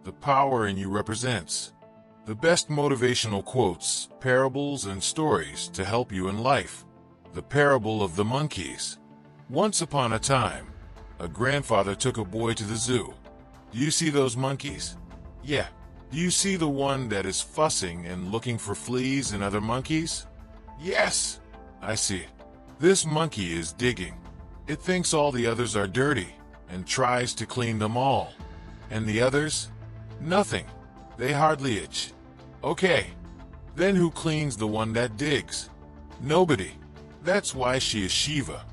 the power in you represents. The best motivational quotes, parables, and stories to help you in life. The parable of the monkeys. Once upon a time, a grandfather took a boy to the zoo. Do you see those monkeys? Yeah. Do you see the one that is fussing and looking for fleas and other monkeys? Yes, I see it. This monkey is digging. It thinks all the others are dirty and tries to clean them all. And the others? Nothing. They hardly itch. Okay. Then who cleans the one that digs? Nobody. That's why she is Shiva.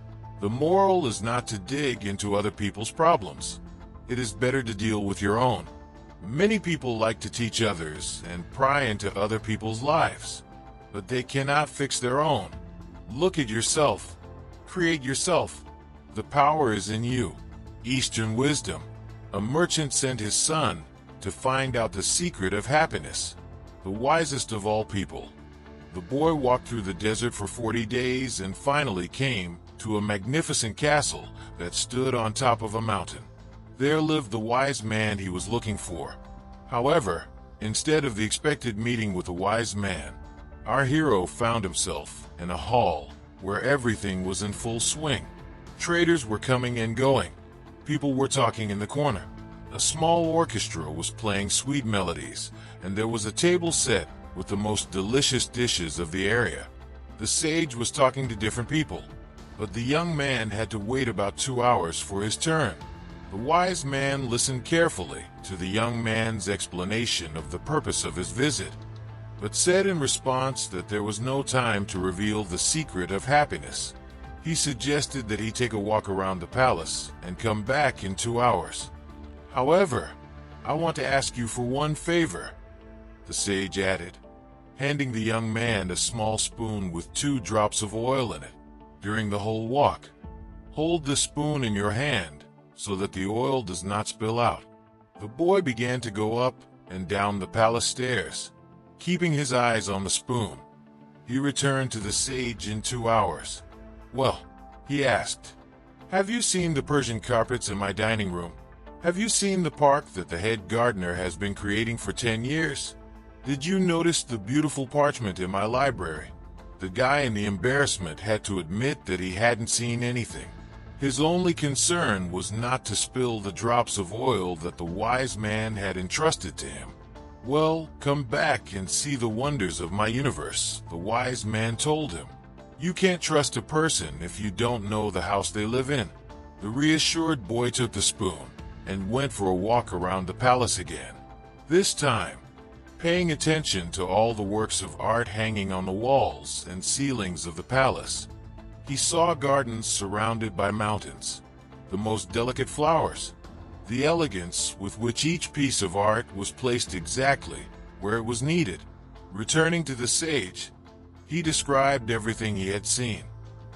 The moral is not to dig into other people's problems. It is better to deal with your own. Many people like to teach others and pry into other people's lives, but they cannot fix their own. Look at yourself. Create yourself. The power is in you. Eastern wisdom. A merchant sent his son to find out the secret of happiness. The wisest of all people. The boy walked through the desert for 40 days and finally came to a magnificent castle that stood on top of a mountain. There lived the wise man he was looking for. However, instead of the expected meeting with the wise man, our hero found himself in a hall where everything was in full swing. Traders were coming and going. People were talking in the corner. A small orchestra was playing sweet melodies, and there was a table set with the most delicious dishes of the area. The sage was talking to different people, but the young man had to wait about 2 hours for his turn. The wise man listened carefully to the young man's explanation of the purpose of his visit, but said in response that there was no time to reveal the secret of happiness. He suggested that he take a walk around the palace and come back in 2 hours. However, I want to ask you for one favor, the sage added, handing the young man a small spoon with 2 drops of oil in it. During the whole walk, hold the spoon in your hand so that the oil does not spill out. The boy began to go up and down the palace stairs, keeping his eyes on the spoon. He returned to the sage in 2 hours. Well, he asked, have you seen the Persian carpets in my dining room? Have you seen the park that the head gardener has been creating for 10 years? Did you notice the beautiful parchment in my library? The guy in the embarrassment had to admit that he hadn't seen anything. His only concern was not to spill the drops of oil that the wise man had entrusted to him. Well, come back and see the wonders of my universe, the wise man told him. You can't trust a person if you don't know the house they live in. The reassured boy took the spoon and went for a walk around the palace again. This time, paying attention to all the works of art hanging on the walls and ceilings of the palace. He saw gardens surrounded by mountains, the most delicate flowers, the elegance with which each piece of art was placed exactly where it was needed. Returning to the sage, he described everything he had seen.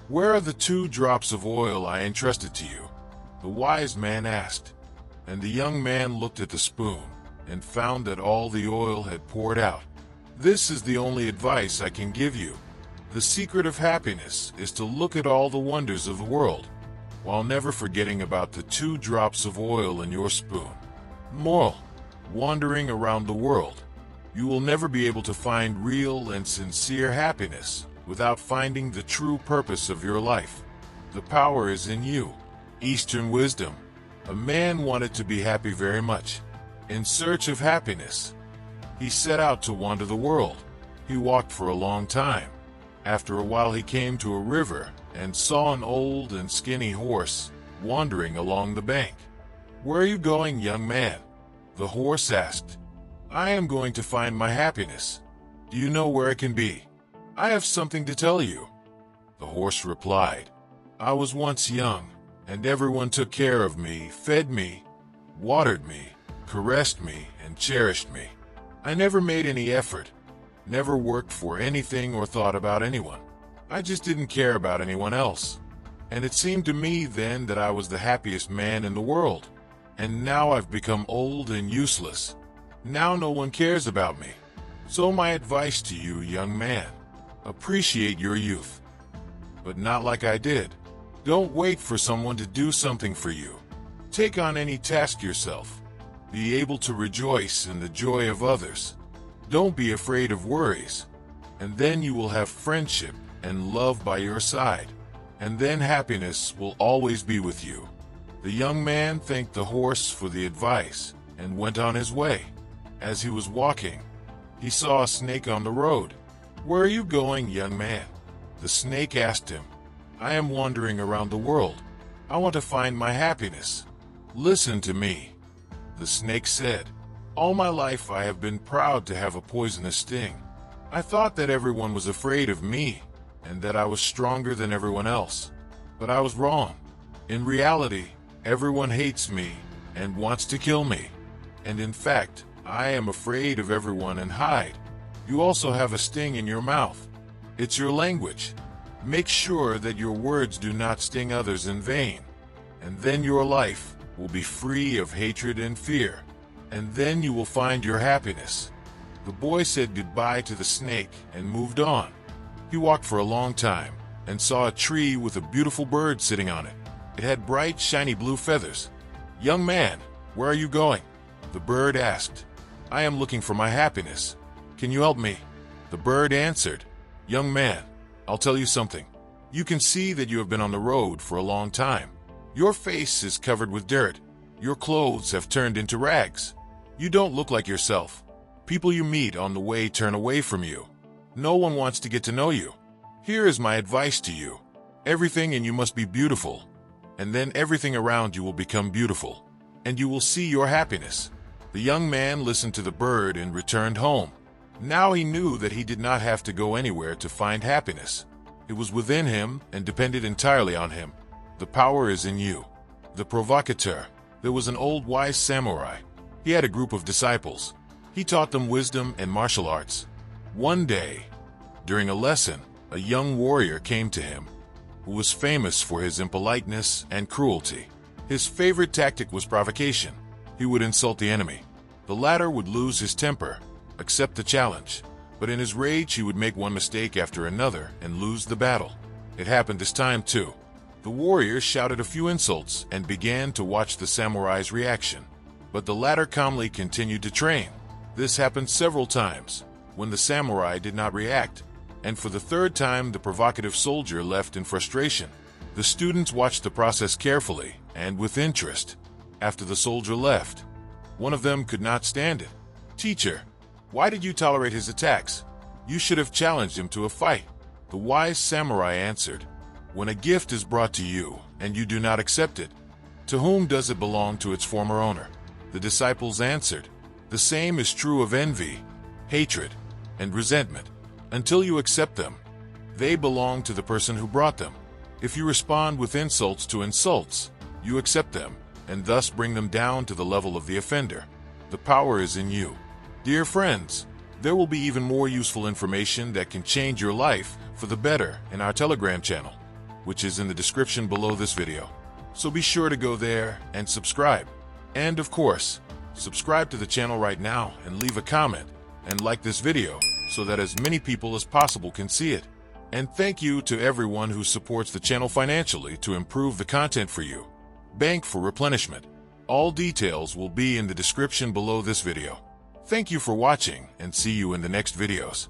Where are the 2 drops of oil I entrusted to you? The wise man asked, and the young man looked at the spoon and found that all the oil had poured out. This is the only advice I can give you. The secret of happiness is to look at all the wonders of the world, while never forgetting about the 2 drops of oil in your spoon. Moral: wandering around the world, you will never be able to find real and sincere happiness without finding the true purpose of your life. The power is in you. Eastern wisdom. A man wanted to be happy very much. In search of happiness, he set out to wander the world. He walked for a long time. After a while he came to a river and saw an old and skinny horse wandering along the bank. Where are you going, young man? The horse asked. I am going to find my happiness. Do you know where it can be? I have something to tell you. The horse replied. I was once young, and everyone took care of me, fed me, watered me, caressed me, and cherished me. I never made any effort, never worked for anything or thought about anyone. I just didn't care about anyone else. And it seemed to me then that I was the happiest man in the world. And now I've become old and useless. Now no one cares about me. So my advice to you, young man, appreciate your youth. But not like I did. Don't wait for someone to do something for you. Take on any task yourself. Be able to rejoice in the joy of others. Don't be afraid of worries. And then you will have friendship and love by your side. And then happiness will always be with you. The young man thanked the horse for the advice and went on his way. As he was walking, he saw a snake on the road. "Where are you going, young man?" The snake asked him. "I am wandering around the world. I want to find my happiness. Listen to me." The snake said, "All my life I have been proud to have a poisonous sting. I thought that everyone was afraid of me and that I was stronger than everyone else. But I was wrong. In reality, everyone hates me and wants to kill me. And in fact, I am afraid of everyone and hide. You also have a sting in your mouth. It's your language. Make sure that your words do not sting others in vain. And then your life will be free of hatred and fear. And then you will find your happiness." The boy said goodbye to the snake and moved on. He walked for a long time and saw a tree with a beautiful bird sitting on it. It had bright, shiny blue feathers. "Young man, where are you going?" the bird asked. "I am looking for my happiness. Can you help me?" The bird answered, "Young man, I'll tell you something. You can see that you have been on the road for a long time. Your face is covered with dirt. Your clothes have turned into rags. You don't look like yourself. People you meet on the way turn away from you. No one wants to get to know you. Here is my advice to you. Everything in you must be beautiful, and then everything around you will become beautiful, and you will see your happiness." The young man listened to the bird and returned home. Now he knew that he did not have to go anywhere to find happiness. It was within him and depended entirely on him. The power is in you. The provocateur. There was an old wise samurai. He had a group of disciples. He taught them wisdom and martial arts. One day, during a lesson, a young warrior came to him, who was famous for his impoliteness and cruelty. His favorite tactic was provocation. He would insult the enemy. The latter would lose his temper, accept the challenge, but in his rage he would make one mistake after another and lose the battle. It happened this time too. The warrior shouted a few insults and began to watch the samurai's reaction, but the latter calmly continued to train. This happened several times, when the samurai did not react, and for the third time the provocative soldier left in frustration. The students watched the process carefully and with interest. After the soldier left, one of them could not stand it. "Teacher, why did you tolerate his attacks? You should have challenged him to a fight." The wise samurai answered, "When a gift is brought to you and you do not accept it, to whom does it belong to its former owner?" The disciples answered, "The same is true of envy, hatred, and resentment. Until you accept them, they belong to the person who brought them. If you respond with insults to insults, you accept them and thus bring them down to the level of the offender. The power is in you." Dear friends, there will be even more useful information that can change your life for the better in our Telegram channel, which is in the description below this video. So be sure to go there and subscribe. And of course, subscribe to the channel right now and leave a comment and like this video so that as many people as possible can see it. And thank you to everyone who supports the channel financially to improve the content for you. Bank for replenishment. All details will be in the description below this video. Thank you for watching and see you in the next videos.